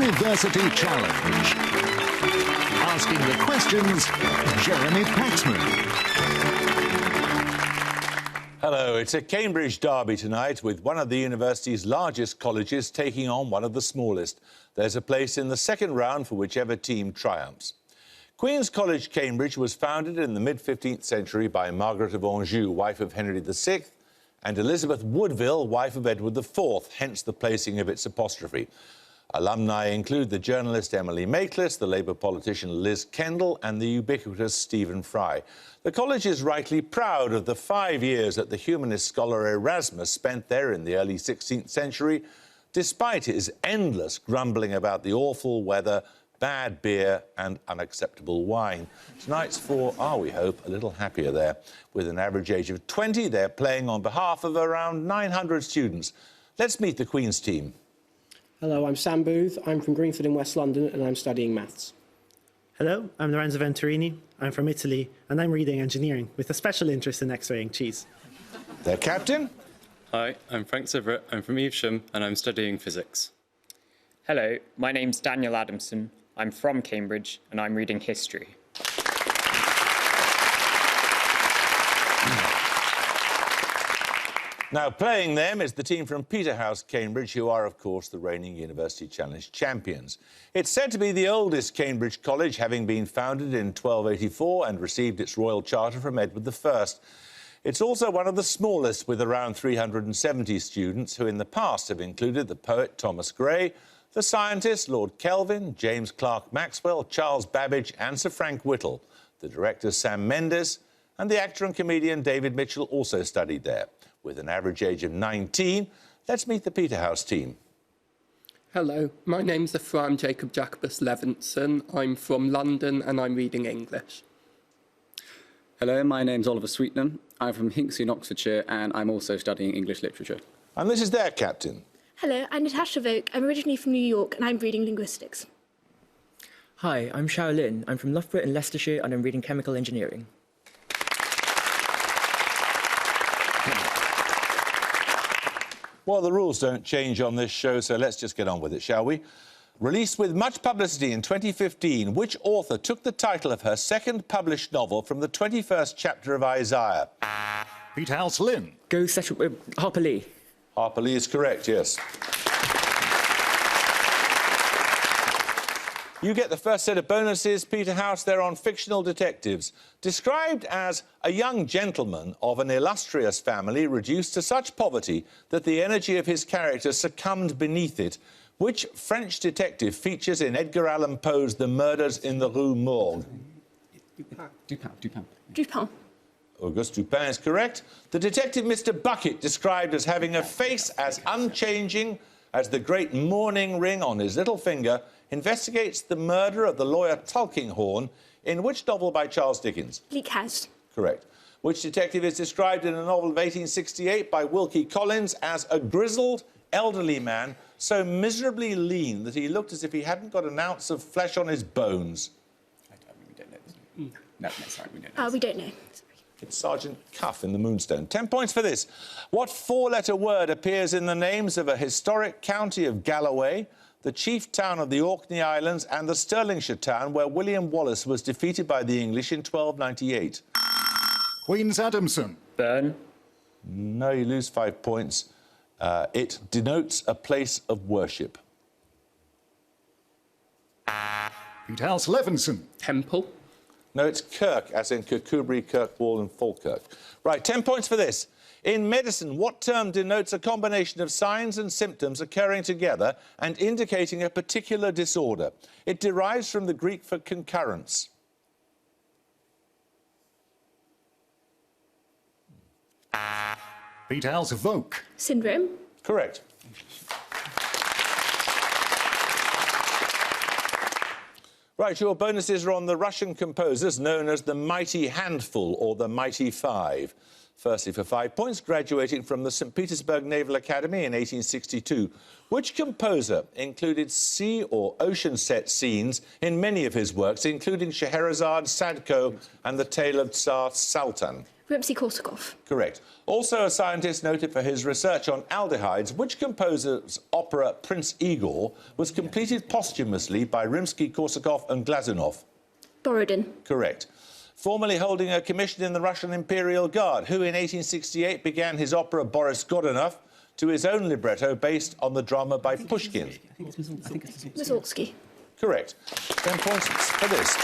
University Challenge. Asking the questions, Jeremy Paxman. Hello, it's a Cambridge derby tonight with one of the university's largest colleges taking on one of the smallest. There's a place in the second round for whichever team triumphs. Queen's College, Cambridge was founded in the mid-15th century by Margaret of Anjou, wife of Henry VI, and Elizabeth Woodville, wife of Edward IV, hence the placing of its apostrophe. Alumni include the journalist Emily Maitlis, the Labour politician Liz Kendall and the ubiquitous Stephen Fry. The college is rightly proud of the 5 years that the humanist scholar Erasmus spent there in the early 16th century, despite his endless grumbling about the awful weather, bad beer and unacceptable wine. Tonight's four are, we hope, a little happier there. With an average age of 20, they're playing on behalf of around 900 students. Let's meet the Queen's team. Hello, I'm Sam Booth. I'm from Greenford in West London and I'm studying maths. Hello, I'm Lorenzo Venturini. I'm from Italy and I'm reading engineering with a special interest in X-raying cheese. Their captain? Hi, I'm Frank Sivert. I'm from Evesham and I'm studying physics. Hello, my name's Daniel Adamson. I'm from Cambridge and I'm reading history. Now, playing them is the team from Peterhouse-Cambridge, who are, of course, the reigning University Challenge champions. It's said to be the oldest Cambridge college, having been founded in 1284 and received its royal charter from Edward I. It's also one of the smallest, with around 370 students, who in the past have included the poet Thomas Gray, the scientist Lord Kelvin, James Clerk Maxwell, Charles Babbage and Sir Frank Whittle. The director Sam Mendes and the actor and comedian David Mitchell also studied there. With an average age of 19, let's meet the Peterhouse team. Hello, my name's Ephraim Jacob Jacobus Levinson. I'm from London and I'm reading English. Hello, my name's Oliver Sweetnam. I'm from Hinksey in Oxfordshire and I'm also studying English literature. And this is their captain. Hello, I'm Natasha Voke. I'm originally from New York and I'm reading linguistics. Hi, I'm Shaolin. I'm from Loughborough in Leicestershire and I'm reading chemical engineering. Well, the rules don't change on this show, so let's just get on with it, shall we? Released with much publicity in 2015, which author took the title of her second published novel from the 21st chapter of Isaiah? Peterhouse Lynn. Go Harper Lee. Harper Lee is correct, yes. You get the first set of bonuses, Peterhouse. They're on fictional detectives. Described as a young gentleman of an illustrious family reduced to such poverty that the energy of his character succumbed beneath it, which French detective features in Edgar Allan Poe's The Murders in the Rue Morgue? Dupin. Auguste Dupin is correct. The detective Mr. Bucket, described as having a face as unchanging as the great mourning ring on his little finger, investigates the murder of the lawyer Tulkinghorn in which novel by Charles Dickens? Bleak House. Correct. Which detective is described in a novel of 1868 by Wilkie Collins as a grizzled, elderly man so miserably lean that he looked as if he hadn't got an ounce of flesh on his bones? We don't know. No, sorry, we don't know. We don't know. It's Sergeant Cuff in The Moonstone. 10 points for this. What four-letter word appears in the names of a historic county of Galloway, the chief town of the Orkney Islands and the Stirlingshire town where William Wallace was defeated by the English in 1298? Queen's Adamson. Burn. No, you lose 5 points. It denotes a place of worship. Peterhouse Levinson. Temple. No, it's Kirk, as in Kirkcudbright, Kirkwall and Falkirk. Right, 10 points for this. In medicine, what term denotes a combination of signs and symptoms occurring together and indicating a particular disorder? It derives from the Greek for concurrence. Peterhouse Voke. Syndrome. Correct. Right, your bonuses are on the Russian composers known as the Mighty Handful or the Mighty Five. Firstly, for 5 points, graduating from the St. Petersburg Naval Academy in 1862. Which composer included sea or ocean set scenes in many of his works, including Scheherazade, Sadko and The Tale of Tsar Sultan? Rimsky-Korsakov. Correct. Also a scientist noted for his research on aldehydes, which composer's opera Prince Igor was completed posthumously by Rimsky-Korsakov and Glazunov? Borodin. Correct. Formerly holding a commission in the Russian Imperial Guard, who in 1868 began his opera Boris Godunov to his own libretto based on the drama by Pushkin? Mussorgsky. Correct. 10 points for this.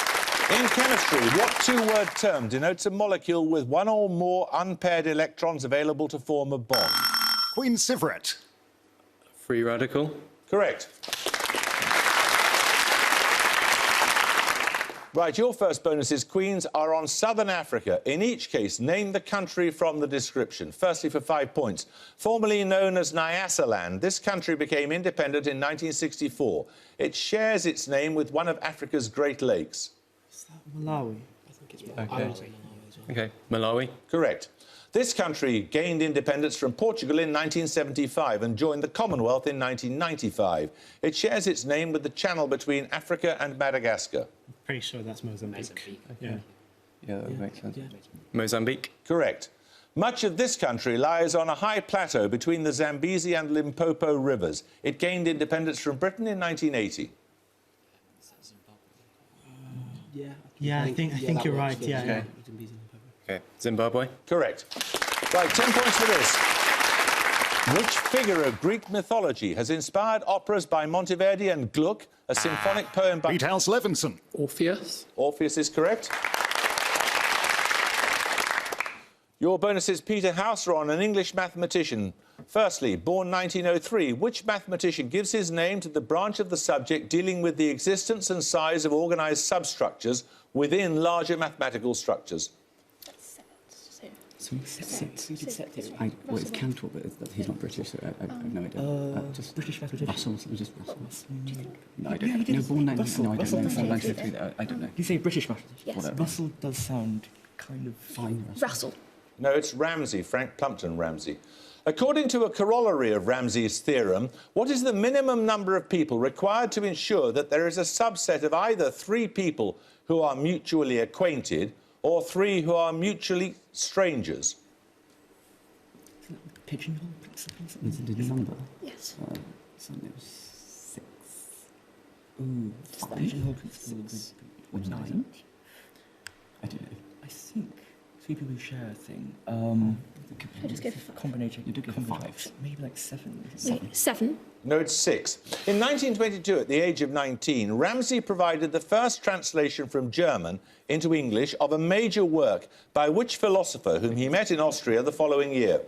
In chemistry, what two-word term denotes a molecule with one or more unpaired electrons available to form a bond? Queen Sivret. Free radical. Correct. Right, your first bonus is Queens are on southern Africa. In each case, name the country from the description. Firstly, for 5 points. Formerly known as Nyasaland, this country became independent in 1964. It shares its name with one of Africa's Great Lakes. Malawi. Okay, Malawi. Correct. This country gained independence from Portugal in 1975 and joined the Commonwealth in 1995. It shares its name with the channel between Africa and Madagascar. Pretty sure that's Mozambique. Yeah. Yeah, that would make sense. Mozambique. Correct. Much of this country lies on a high plateau between the Zambezi and Limpopo rivers. It gained independence from Britain in 1980. Yeah, I think you're right. Yeah. Okay, Zimbabwe. Correct. Right, 10 points for this. Which figure of Greek mythology has inspired operas by Monteverdi and Gluck, a symphonic poem by... Peterhouse Levinson. Orpheus. Orpheus is correct. Your bonus is Peter Hauser-on, an English mathematician. Firstly, born 1903, which mathematician gives his name to the branch of the subject dealing with the existence and size of organised substructures within larger mathematical structures? It's Cantor, but he's not British, so I have no idea. Just British mathematician. Russell, it was just Russell. No, I don't know. No, born 1903, I don't know. You say British mathematician? Yes. Whatever. Russell does sound kind of Fine. Russell. No, it's Ramsey, Frank Plumpton Ramsey. According to a corollary of Ramsey's theorem, what is the minimum number of people required to ensure that there is a subset of either 3 people who are mutually acquainted or 3 who are mutually strangers? pigeonhole principle. Did you number? Yes. So it was 6. Ooh, Five? pigeonhole principle. Or 9? I don't know. I think 3 people who share a thing. I just go for 5? Combination. You do go for 5. Maybe like 7. Wait, 7? No, it's 6. In 1922, at the age of 19, Ramsey provided the first translation from German into English of a major work by which philosopher whom he met in Austria the following year?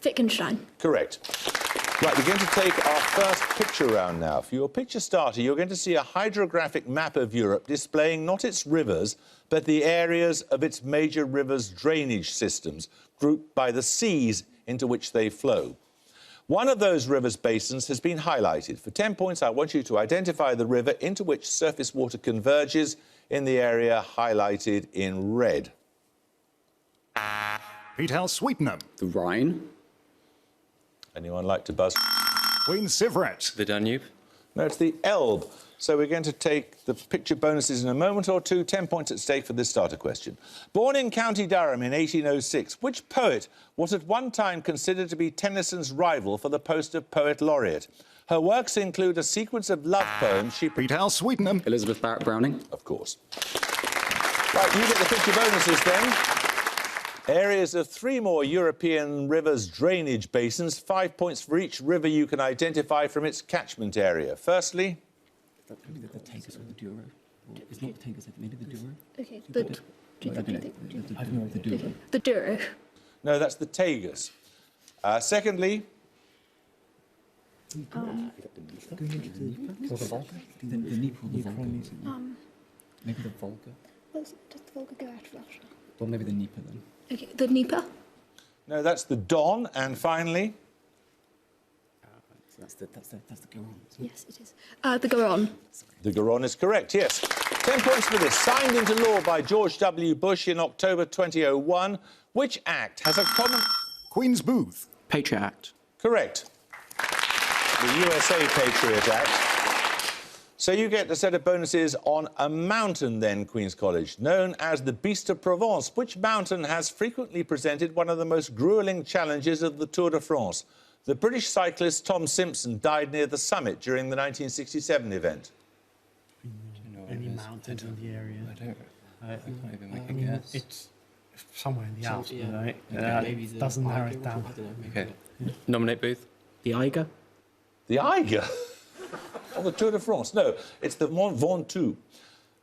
Wittgenstein. Correct. Right, we're going to take our first picture round now. For your picture starter, you're going to see a hydrographic map of Europe displaying not its rivers, but the areas of its major rivers' drainage systems, grouped by the seas into which they flow. One of those rivers' basins has been highlighted. For 10 points, I want you to identify the river into which surface water converges in the area highlighted in red. Peterhouse-Sweetenham. The Rhine. Anyone like to buzz? Queen Sivret. The Danube. No, it's the Elbe. So we're going to take the picture bonuses in a moment or two. 10 points at stake for this starter question. Born in County Durham in 1806, which poet was at one time considered to be Tennyson's rival for the post of Poet Laureate? Her works include a sequence of love poems she... Peterhouse-Sweetenham. Elizabeth Barrett Browning. Of course. Right, you get the picture bonuses then. Areas of 3 more European rivers' drainage basins, 5 points for each river you can identify from its catchment area. Firstly... Maybe the Tagus or the Douro. It's not the Tagus, maybe the Douro. Okay, I don't know, the Douro. the Douro. No, that's the Tagus. Secondly... The Volga? The Dnieper or the Volga? Maybe the Volga. Does the Volga go out of Russia? Or maybe the Dnieper then. Okay, the Dnieper. No, that's the Don. And finally... That's the Garonne. Yes, it is. The Garonne. The Garonne is correct, yes. 10 points for this. Signed into law by George W. Bush in October 2001. Which act has a common... Queen's Booth. Patriot Act. Correct. The USA Patriot Act. So you get a set of bonuses on a mountain then, Queen's College, known as the Beast of Provence. Which mountain has frequently presented one of the most gruelling challenges of the Tour de France? The British cyclist Tom Simpson died near the summit during the 1967 event. Any mountains in the area? I can't even make a guess. It's somewhere in the Alps, right? It doesn't narrow it down. Okay. Nominate Booth. The Eiger. The Eiger? Of the Tour de France? No, it's the Mont Ventoux.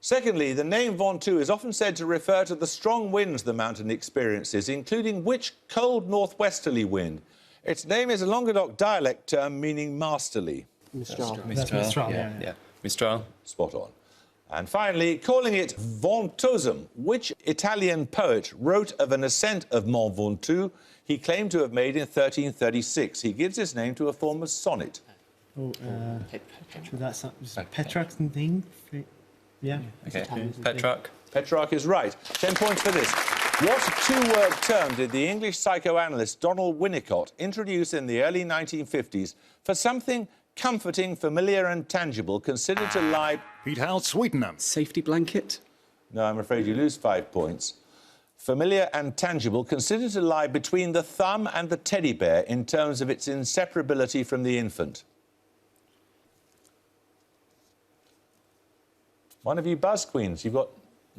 Secondly, the name Ventoux is often said to refer to the strong winds the mountain experiences, including which cold northwesterly wind? Its name is a Languedoc dialect term meaning masterly. Mistral. That's Mistral, Yeah. Mistral. Spot on. And finally, calling it Ventosum, which Italian poet wrote of an ascent of Mont Ventoux he claimed to have made in 1336. He gives his name to a form of sonnet. Oh, that's Petrarch's thing. Yeah. Okay. Petrarch. Petrarch is right. 10 points for this. What two-word term did the English psychoanalyst Donald Winnicott introduce in the early 1950s for something comforting, familiar and tangible, considered to lie... Peterhouse-Sweetenham. Safety blanket. No, I'm afraid you lose 5 points. Familiar and tangible, considered to lie between the thumb and the teddy bear in terms of its inseparability from the infant. One of you buzz, Queens. You've got...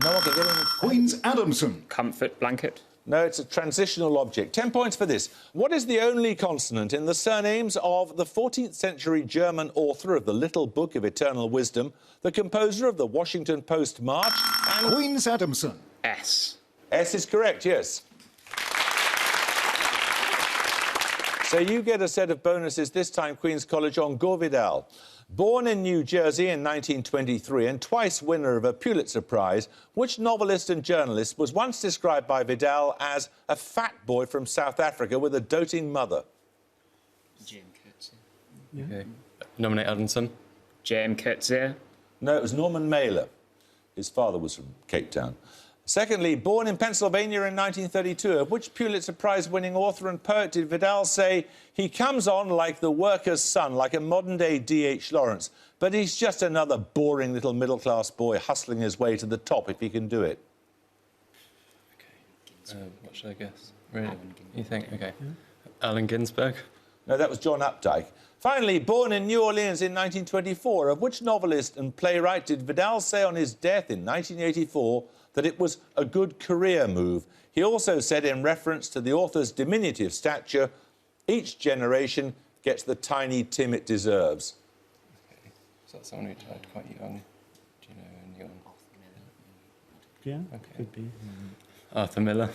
No one can get in... Queen's Adamson. Comfort blanket. No, it's a transitional object. 10 points for this. What is the only consonant in the surnames of the 14th century German author of the Little Book of Eternal Wisdom, the composer of the Washington Post March, and... Queen's Adamson. S. S is correct, yes. So you get a set of bonuses, this time Queen's College, on Gore Vidal. Born in New Jersey in 1923 and twice winner of a Pulitzer Prize, which novelist and journalist was once described by Vidal as a fat boy from South Africa with a doting mother? J.M. Coetzee. Yeah. Okay. Nominate Adamson. J.M. Coetzee. No, it was Norman Mailer. His father was from Cape Town. Secondly, born in Pennsylvania in 1932, of which Pulitzer Prize-winning author and poet did Vidal say, he comes on like the worker's son, like a modern-day D.H. Lawrence, but he's just another boring little middle-class boy hustling his way to the top if he can do it? Okay. What should I guess? Really? You think? OK. Yeah. Allen Ginsberg. No, that was John Updike. Finally, born in New Orleans in 1924, of which novelist and playwright did Vidal say on his death in 1984 that it was a good career move? He also said, in reference to the author's diminutive stature, each generation gets the tiny Tim it deserves. OK. So that's someone who died quite young. Do you know anyone? Yeah, okay. Could be. Arthur Miller.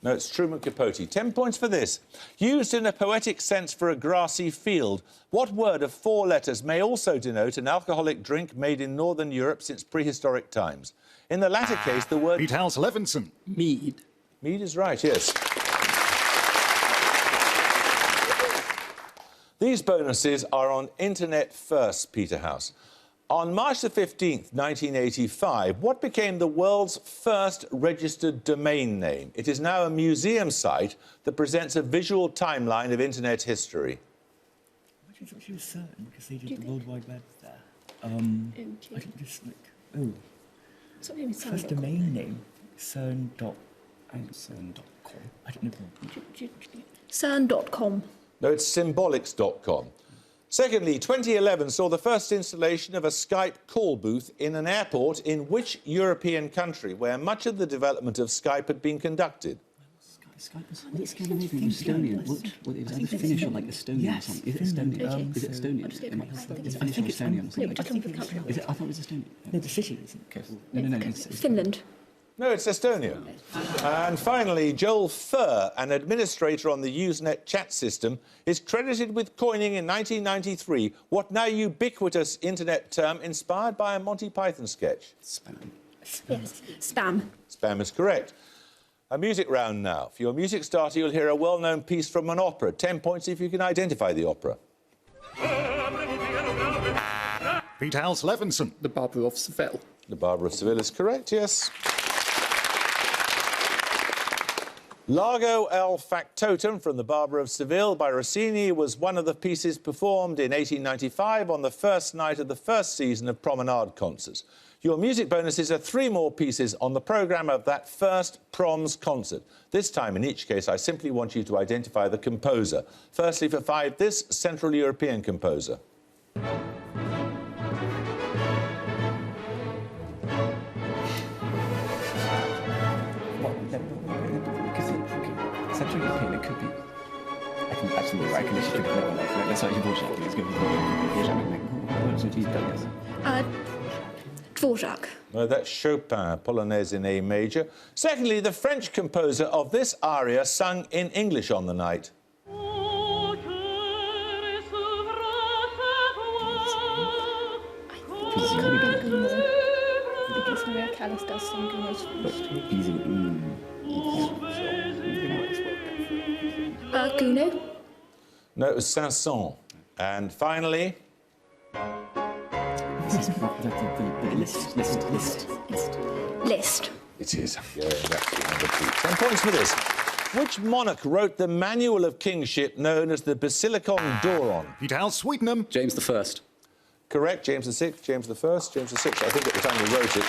No, it's Truman Capote. 10 points for this. Used in a poetic sense for a grassy field, what word of 4 letters may also denote an alcoholic drink made in Northern Europe since prehistoric times? In the latter case, the word... Peterhouse-Levinson. Mead. Mead is right, yes. These bonuses are on Internet First, Peterhouse. On March the 15th, 1985, what became the world's first registered domain name? It is now a museum site that presents a visual timeline of Internet history. I thought she was certain because they did the World Wide Web there. I think just like, oh, first domain name, cern.com. I don't know. CERN.com. No, it's symbolics.com. Secondly, 2011 saw the first installation of a Skype call booth in an airport in which European country, where much of the development of Skype had been conducted? Skype was it Scandinavian, Estonian? What it was either Finnish or like Estonian or something. Is it Estonian? Is it Estonian? It's Finnish or Estonian or something. Is it? I thought it was Estonian. No, the city isn't. No. It's Finland. No, it's Estonia. And finally, Joel Furr, an administrator on the Usenet chat system, is credited with coining in 1993 what now ubiquitous internet term inspired by a Monty Python sketch. Spam. Yes, spam. Spam is correct. A music round now. For your music starter, you'll hear a well-known piece from an opera. 10 points if you can identify the opera. Peterhouse-Levinson. The Barber of Seville. The Barber of Seville is correct, yes. Largo el Factotum from The Barber of Seville by Rossini was one of the pieces performed in 1895 on the first night of the first season of Promenade concerts. Your music bonuses are 3 more pieces on the programme of that first Proms concert. This time, in each case, I simply want you to identify the composer. Firstly, for 5, this Central European composer. Central European, it could be. I can actually I can literally think of no one else. Let's actually Dvorak. Let's go with Dvorak. Dvorak. No, that's Chopin, Polonaise in A major. Secondly, the French composer of this aria sung in English on the night. Because Maria Callas does sing Gounod. No, it was Saint-Saëns. And finally... Liszt. It is. Yeah, that's number 2. 10 points for this. Which monarch wrote the manual of kingship known as the Basilicon Doron? Peterhouse-Sweetenham. James I. Correct, James VI, James I, James VI, I think at the time he wrote it.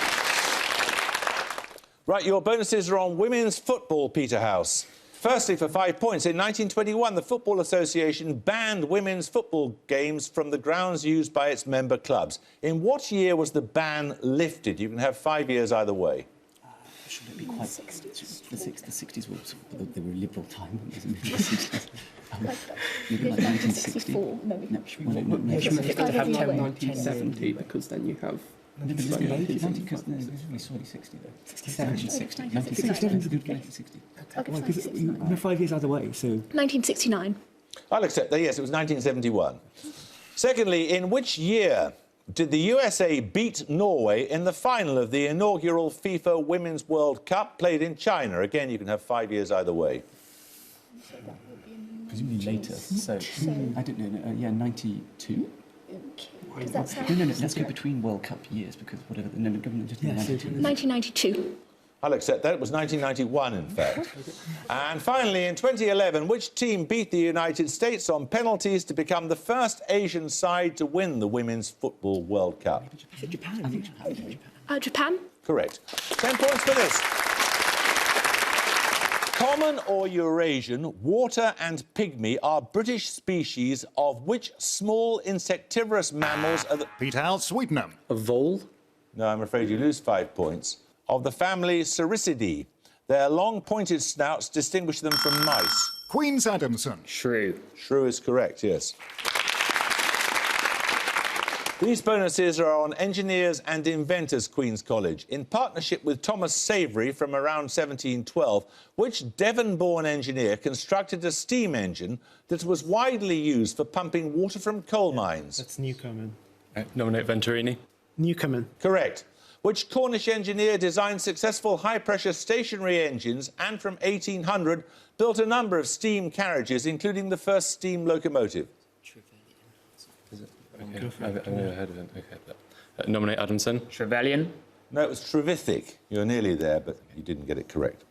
Right, your bonuses are on women's football, Peterhouse. Firstly, for 5 points, in 1921, the Football Association banned women's football games from the grounds used by its member clubs. In what year was the ban lifted? You can have 5 years either way. Should it be quite... The 60s were, they were a liberal time, wasn't it? The 60s. Maybe like 1960. No, you should have 1970 because then you have... We saw it 60 though. 67 is a good guess. 1960. Okay, Because we're 5 years either way, so... 1969. I'll accept that, yes, it was 1971. Secondly, in which year did the USA beat Norway in the final of the inaugural FIFA Women's World Cup played in China? Again, you can have 5 years either way. Presumably later, so I don't know, yeah, 92? Does that sound... No, let's go between World Cup years, because whatever, no, government just... 1992. I'll accept that. It was 1991, in fact. And finally, in 2011, which team beat the United States on penalties to become the first Asian side to win the Women's Football World Cup? Japan. I think Japan. Japan? Correct. 10 points for this. Common or Eurasian, water and pygmy are British species of which small insectivorous mammals are the... Peterhouse-Sweetenham. A vole? No, I'm afraid you lose 5 points. Of the family Cericidae. Their long pointed snouts distinguish them from mice. Queen's Adamson. Shrew. Shrew is correct, yes. These bonuses are on Engineers and Inventors Queen's College. In partnership with Thomas Savery from around 1712, which Devon-born engineer constructed a steam engine that was widely used for pumping water from coal mines? That's Newcomen. Nominate Venturini. Newcomen. Correct. Which Cornish engineer designed successful high-pressure stationary engines and from 1800 built a number of steam carriages, including the first steam locomotive? Okay. I've never heard of him. Okay. Nominate Adamson. Trevelyan. No, it was Trevithick. You're nearly there, but you didn't get it correct.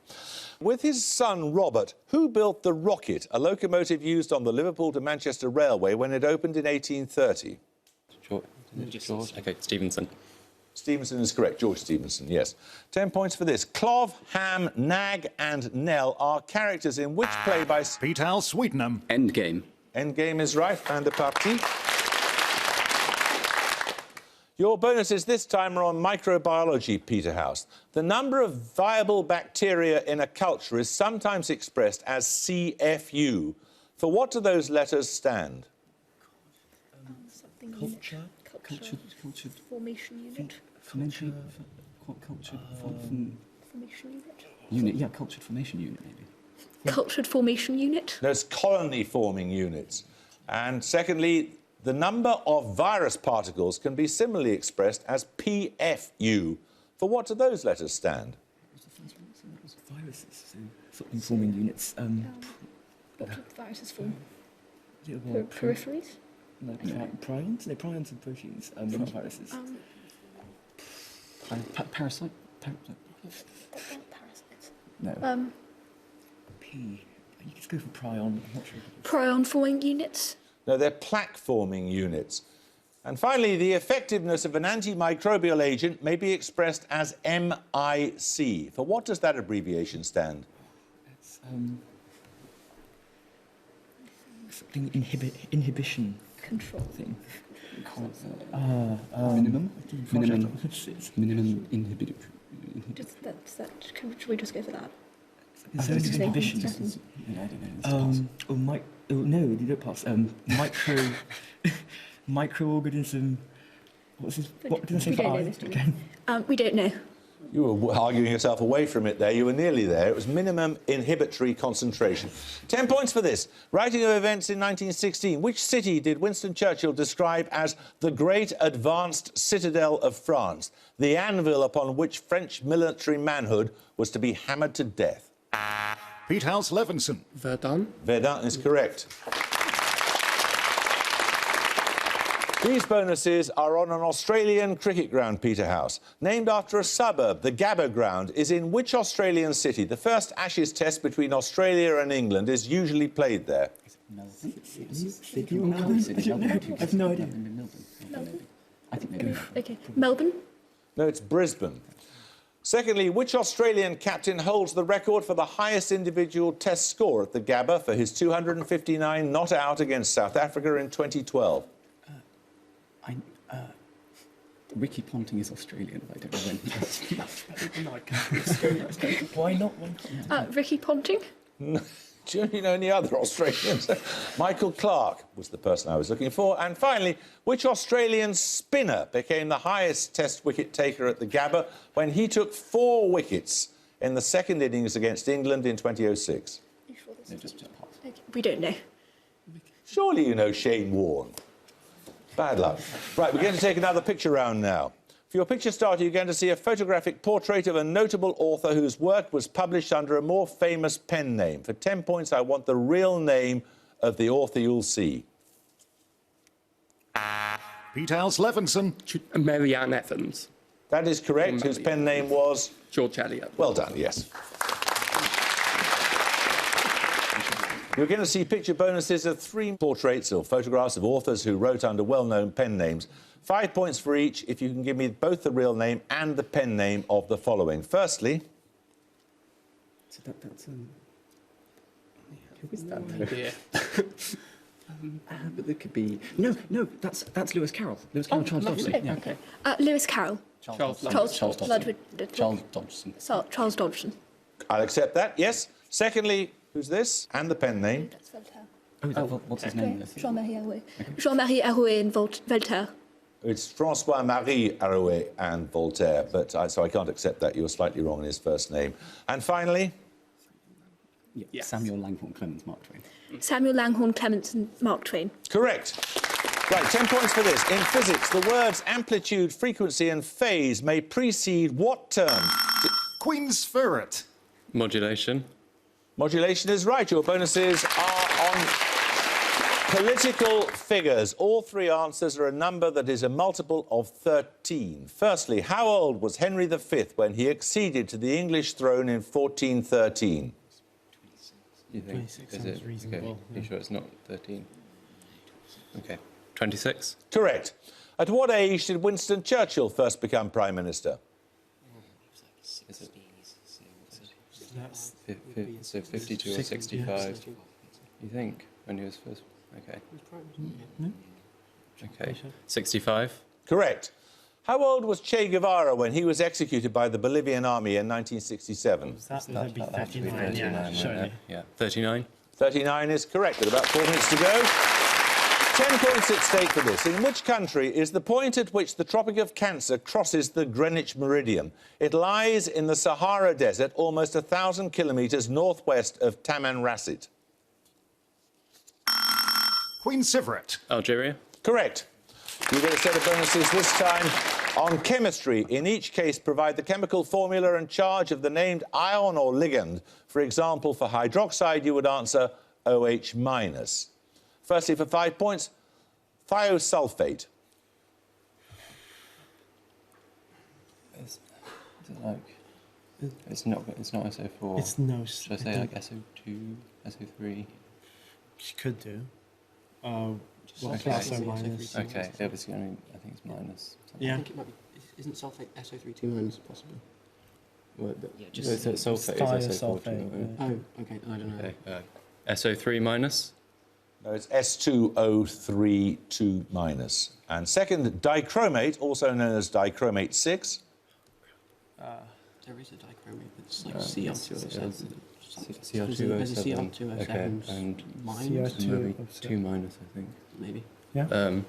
With his son, Robert, who built the Rocket, a locomotive used on the Liverpool to Manchester Railway when it opened in 1830? George. Okay, Stevenson. Stevenson is correct. George Stevenson, yes. 10 points for this. Clov, Ham, Nag and Nell are characters in which play by... Peterhouse-Sweetenham. Endgame. Endgame is right. Fin de partie. Your bonuses this time are on microbiology, Peterhouse. The number of viable bacteria in a culture is sometimes expressed as CFU. For what do those letters stand? Cultured Formation unit. formation Unit. unit, yeah, cultured formation unit, maybe. Cultured formation unit. There's colony-forming units. And secondly, the number of virus particles can be similarly expressed as PFU. For what do those letters stand? What was the first one? So that was viruses, so forming units. What do viruses form? Peripheries? Peripheries? No, prions? No, prions and proteins, not viruses. Parasites. Parasite? No. P. You just go for prion. I'm not sure. Prion forming units. No, they're plaque-forming units. And finally, the effectiveness of an antimicrobial agent may be expressed as MIC. For what does that abbreviation stand? It's something inhibition Control. thing. Minimum inhibitor. Should we just go for that? It's inhibition. No, you don't pass. Microorganism. What did I say We for don't know I this, do we? again? We don't know. You were arguing yourself away from it there. You were nearly there. It was minimum inhibitory concentration. 10 points for this. Writing of events in 1916, which city did Winston Churchill describe as the great advanced citadel of France, the anvil upon which French military manhood was to be hammered to death? Peterhouse Levinson. Verdun. Verdun is correct. These bonuses are on an Australian cricket ground, Peterhouse. Named after a suburb, the Gabba ground is in which Australian city? The first Ashes test between Australia and England is usually played there. Sydney or Melbourne? I have no idea. I think maybe. Okay. Melbourne. No, it's Brisbane. Secondly, which Australian captain holds the record for the highest individual test score at the Gabba for his 259 not out against South Africa in 2012? Ricky Ponting is Australian, but I don't know when he was. Why not? Ricky Ponting. Do you know any other Australians? Michael Clarke was the person I was looking for. And finally, which Australian spinner became the highest test wicket taker at the Gabba when he took 4 wickets in the second innings against England in 2006? No, just pass. Okay. We don't know. Surely you know Shane Warne. Bad luck. Right, we're going to take another picture round now. For your picture starter, you're going to see a photographic portrait of a notable author whose work was published under a more famous pen name. For 10 points, I want the real name of the author you'll see. Peterhouse Levinson. Mary Ann Evans. That is correct. Whose pen name was? George Eliot. Well done, yes. You're going to see picture bonuses of 3 portraits or photographs of authors who wrote under well-known pen names. 5 points for each if you can give me both the real name and the pen name of the following. Firstly... So that's who is that? Yeah. But there could be... No, that's Lewis Carroll. Lewis Carroll, Charles Dodgson. lovely. Okay. Lewis Carroll. Charles Dodgson. Ludwig. Charles Dodgson. Charles Dodgson. I'll accept that, yes. Secondly, who's this? And the pen name. That's Voltaire. What's his name? Jean-Marie Arouet. Jean-Marie Arouet and Voltaire. It's François-Marie Arouet and Voltaire, but so I can't accept that. You were slightly wrong in his first name. And finally... Yes. Samuel Langhorne Clemens, Mark Twain. Samuel Langhorne Clemens and Mark Twain. Correct. Right, 10 points for this. In physics, the words amplitude, frequency and phase may precede what term? Queen's ferret. Modulation. Modulation is right. Your bonuses are on political figures. All 3 answers are a number that is a multiple of 13. Firstly, how old was Henry V when he acceded to the English throne in 1413? You think? 26 sounds reasonable. Okay. You sure it's not 13? Okay. 26? Correct. At what age did Winston Churchill first become Prime Minister? Is it? So 52 or 65? You think? When he was first... OK. OK. 65? Correct. How old was Che Guevara when he was executed by the Bolivian army in 1967? That'd be 39, 39, yeah, surely. Yeah. 39? 39 is correct, with about 4 minutes to go. 10 points at stake for this. In which country is the point at which the Tropic of Cancer crosses the Greenwich Meridian? It lies in the Sahara Desert, almost 1,000 kilometres northwest of Tamanrasset. Queen Siveret. Algeria? Correct. You get a set of bonuses this time on chemistry. In each case, provide the chemical formula and charge of the named ion or ligand. For example, for hydroxide, you would answer OH-. Firstly, for 5 points, thiosulfate. Is it like It's not SO4. It's no. Should I say like SO2, SO3? You could do. Well, Okay. plus or minus. Okay, obviously, I think it's minus. I think it might be. Isn't sulfate SO3 2 minus possible? Yeah, just sulfate is SO4. Sulfate, Oh, okay. I don't know. Okay. SO3 minus. No, it's S2032 minus. And second, dichromate, also known as dichromate 6. There is a dichromate that's like Cr2O7. Cr2O7. There's a Cr2O7 Okay, and minus. maybe 2 minus, I think. Maybe. Yeah.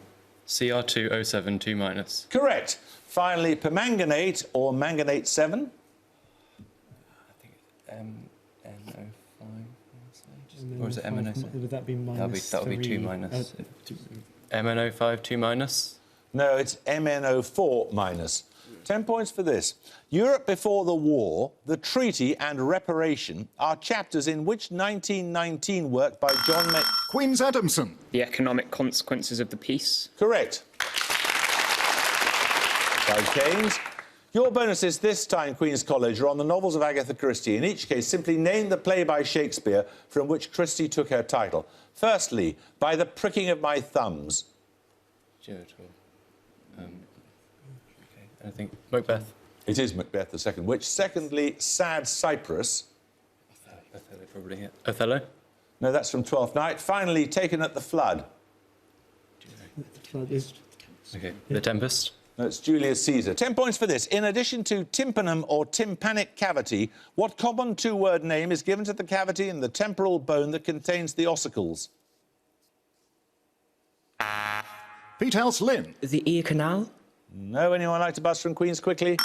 Cr2O7 2 minus. Correct. Finally, permanganate or manganate 7. I think it's MNO5. Or is it MNO6? Would that be minus? That'll be 2 3? minus. MNO5 2 minus. No, it's MNO4 minus. 10 points for this. Europe Before the War, The Treaty and Reparation are chapters in which 1919 work by John May... Queen's Adamson. The economic consequences of the peace. Correct. 5 Canes. Your bonuses this time, Queen's College, are on the novels of Agatha Christie. In each case, simply name the play by Shakespeare from which Christie took her title. Firstly, By the Pricking of My Thumbs. I think Macbeth. It is Macbeth the second. Which, secondly, Sad Cyprus. Othello, probably. Yeah. Othello? No, that's from Twelfth Night. Finally, Taken at the Flood. Okay. The Tempest. No, it's Julius Caesar. 10 points for this. In addition to tympanum or tympanic cavity, what common two-word name is given to the cavity in the temporal bone that contains the ossicles? Peterhouse Lynn. The ear canal? No, anyone like to buzz from Queen's quickly?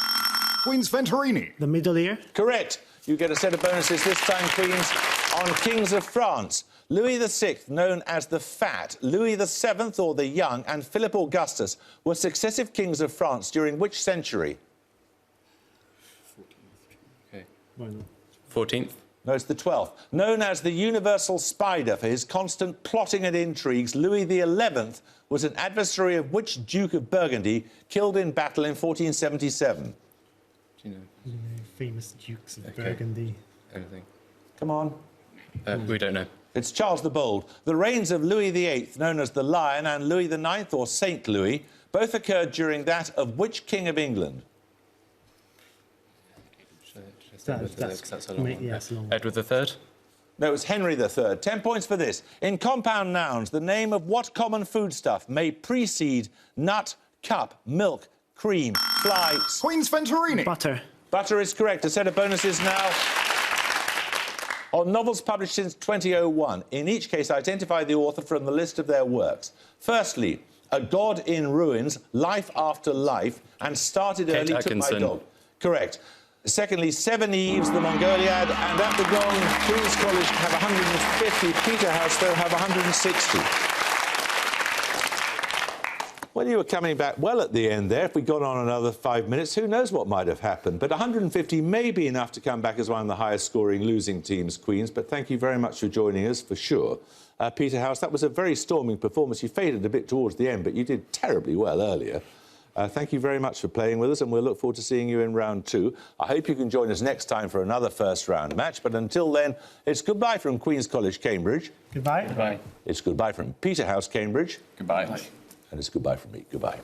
Queen's Venturini. The middle ear? Correct. You get a set of bonuses this time, Queens, on Kings of France. Louis VI, known as the Fat, Louis VII, or the Young, and Philip Augustus were successive kings of France during which century? Okay. Why not? 14th. No, it's the 12th. Known as the universal spider for his constant plotting and intrigues, Louis XI was an adversary of which Duke of Burgundy, killed in battle in 1477? Do you know? Famous Dukes of Burgundy. Anything? Come on. We don't know. It's Charles the Bold. The reigns of Louis VIII, known as the Lion, and Louis IX, or Saint Louis, both occurred during that of which King of England? That's a long one. Yes, long. Edward III. No, it was Henry III. 10 points for this. In compound nouns, the name of what common foodstuff may precede nut, cup, milk, cream, fly... Queen's Venturini. Butter. Butter is correct. A set of bonuses now on novels published since 2001. In each case, identify the author from the list of their works. Firstly, A God in Ruins, Life After Life, and Started Kate Early, Took My Atkinson. Dog. Correct. Secondly, Seven Eves, The Mongoliad, and at the gong, Queen's College have 150, Peterhouse, though, have 160. Well, you were coming back well at the end there. If we'd gone on another 5 minutes, who knows what might have happened. But 150 may be enough to come back as one of the highest-scoring losing teams, Queens. But thank you very much for joining us, for sure. Peterhouse, that was a very storming performance. You faded a bit towards the end, but you did terribly well earlier. Thank you very much for playing with us, and we'll look forward to seeing you in round 2. I hope you can join us next time for another first-round match. But until then, it's goodbye from Queen's College, Cambridge. Goodbye. Goodbye. It's goodbye from Peterhouse, Cambridge. Goodbye. And it's goodbye from me. Goodbye.